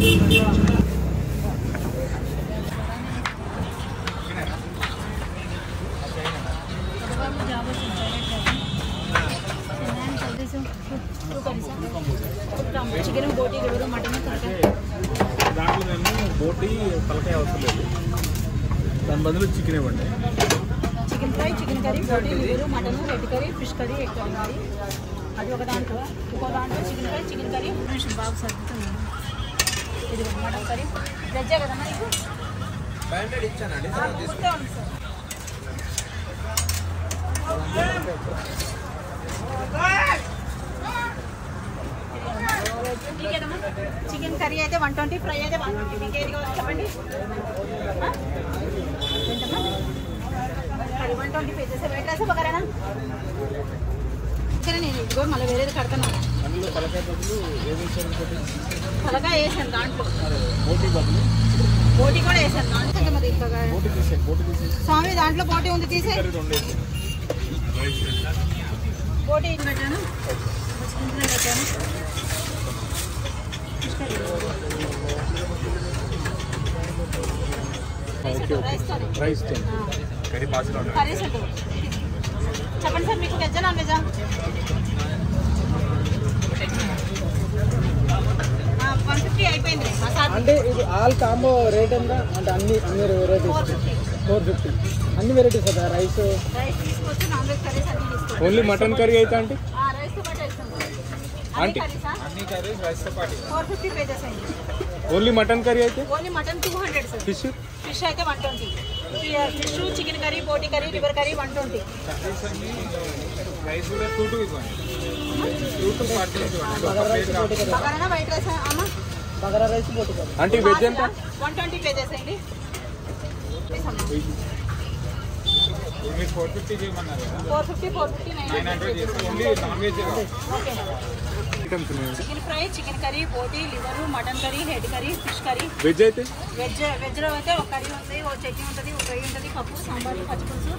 Chicken బోటీ liver mutton దాంట్లో మేము బోటీ తలకాయ అవసరం లేదు, దాని బదులు చికెన్ ఇవ్వండి. Chicken fry, chicken curry, boti liver, mutton, red curry, fish curry, egg curry మరి అది ఒక దాంట్లో. ఇంకో దాంట్లో చికెన్ ఫ్రై, చికెన్ కర్రీ బాగా సర్దుతుంది. ఇది మటన్ కర్రీ వెజ్జే కదమ్మా నీకు? 500 ఇచ్చానండి సార్. చికెన్ కర్రీ అయితే 120, ఫ్రై అయితే 120. మీకు ఏది కావాలి చెప్పండి. ఏంటమ్మా కర్రీ 120 పేజెస్. వెయిట్ రాసా బగారానా? సరే నేను ఇదిగో మళ్ళీ వేరేది కడతాను. తలకాయ వేసాను దాంట్లో, బోటీ కూడా వేసాను దాంట్లో. మరి స్వామి దాంట్లో బోటీ ఉంది, తీసే బోటీ పెట్టాను, పెట్టాను. చెప్పండి సార్, మీకు వెజ్జా నాన్ వెజ్జా? 150 అయిపోయింది. అంటే ఇది ఆల్ కాంబో రేట్ ఎంత? అంటే అన్ని వెరైటీస్ 450 అన్ని వెరైటీస్ కదా? రైస్ తీసుకొచ్చి నాన్ వెజ్ కర్రీస్ అన్ని తీసుకోండి. ఓన్లీ మటన్ కర్రీ అయితే అంటే రైస్తో పాటు వేస్తాను ఆంటీ, అన్ని కర్రీస్ రైస్తో పాటు 450 పేజెస్ అయింది. ఓన్లీ మటన్ కర్రీ అయితే? Only mutton 200 sir. ఫిష్ అయితే 120. Fish, chicken curry, boti curry, liver curry 120. Rice కూడా 2 ఇవ్వండి. 2 to 40 ఇవ్వండి. బగారా వైట్ రైస్ అమ్మా, బగారా రైస్ బోటీ కర్రీ. అంటే వెజ్ ఎంత? 120 పేజెస్ అండి. మీరు 450 చేయమన్నారు కదా? 450 900 చేస్తే only non veg okay. Chicken fry, chicken curry, boti liver, mutton curry, head curry, fish curry. Veg అయితే? వెజ్లో అయితే ఒక కర్రీ ఉంది, ఒక చట్నీ ఉంటుంది, ఒక ఫ్రై ఉంటుంది, పప్పు, సాంబార్, పచ్చిపులుసు,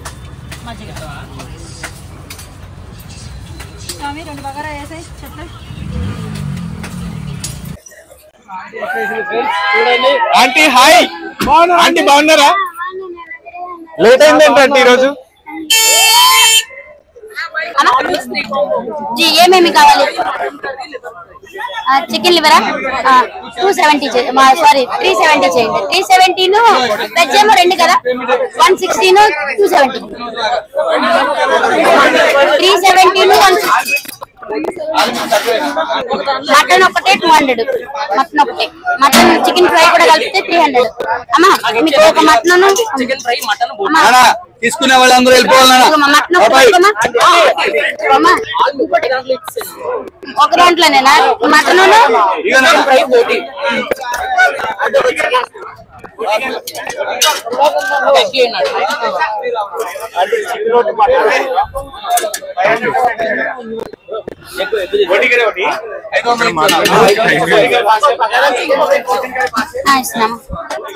మజ్జిగ. స్వామి 2 బగారా వేసాయి చెప్పలే. ఆంటీ హాయ్, ఆంటీ బాగున్నారా? లేట్ అయింది ఏంటంటే ఈరోజు? ఏమేమి కావాలి? చికెన్ లివరా 270 సారీ 370 చేయండి. 370 వెజ్ ఏమో 2 కదా, 160 270. 370 160. మటన్ ఒకటే 200. మటన్ ఒకటే, మటన్ చికెన్ ఫ్రై కూడా కలిపితే 300. అమ్మా మీకు ఒక మటన్ చికెన్ ఫ్రై మటన్ తీసుకునే వాళ్ళందరూ వెళ్ళిపోవాలన్నా ఒక దాంట్లోనేనా మటన్ ఫ్రై బోటీ?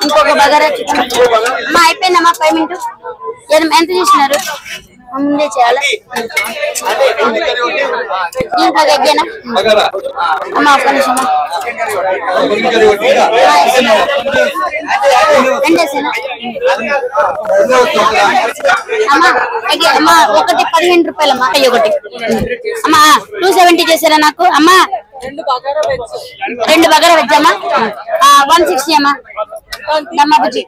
ఇంకొక బగారా చికెన్ అమ్మా అయిపోయిందమ్మా 5 మినిట్స్. ఎంత చేసినారు? ముందే చేయాలి. దీంట్లో ఎగ్గేనా అమ్మా? ఒక్క నిమిషం రెండేసేనా అమ్మా? అమ్మా ఒకటి 15 రూపాయలమ్మా. అయ్యి ఒకటి అమ్మా 270 చేసారా నాకు అమ్మా? 2 బగారా వెజ్ అమ్మా 160 అమ్మా. దమ్మా బుజ్జి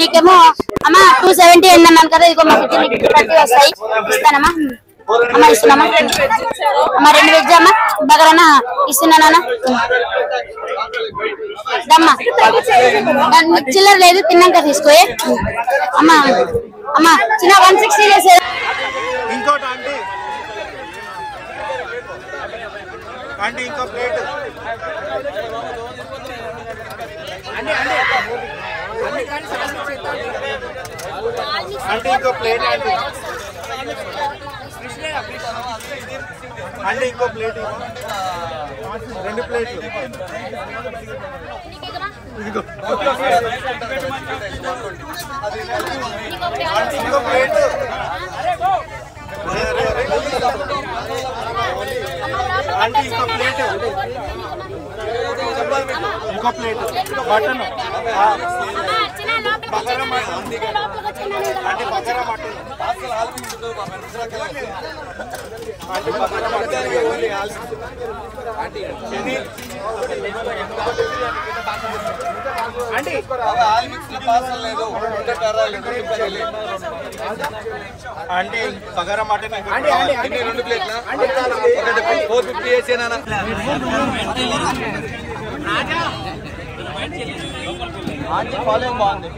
నీకేమో అమ్మా 270 అన్నాను కదా, ఇదిగో మా 30 వస్తాయి ఇస్తానమ్మా. అమ్మా ఇస్తున్నామా? అమ్మా 2 వెజ్ అమ్మా, బగారానా ఇస్తున్నానా? దమ్మా చిల్లర లేదు, తిన్నాక తీసుకో అమ్మా. అమ్మా చిన్న 160 చేసేది. ఇంకోటి ఆంటీ ఇంకో ప్లేట్ అంటే ఇంకో ప్లేట్ అంటే ఇంకో ప్లేట్ 2 ప్లేట్లు ఇంకో ప్లేట్ అంటే ఇంకో ప్లేట్ ఇంకో ప్లేట్ మటన్ బగారా మటన్ అంటే బగారా మటన్ అంటే బగారా మటన్ ఓన్లీ అంటే అంటే బగారా మటన్ అంటే 2 ప్లేట్ల 450 చేసేనా ఫాలోయింగ్ బాగుంది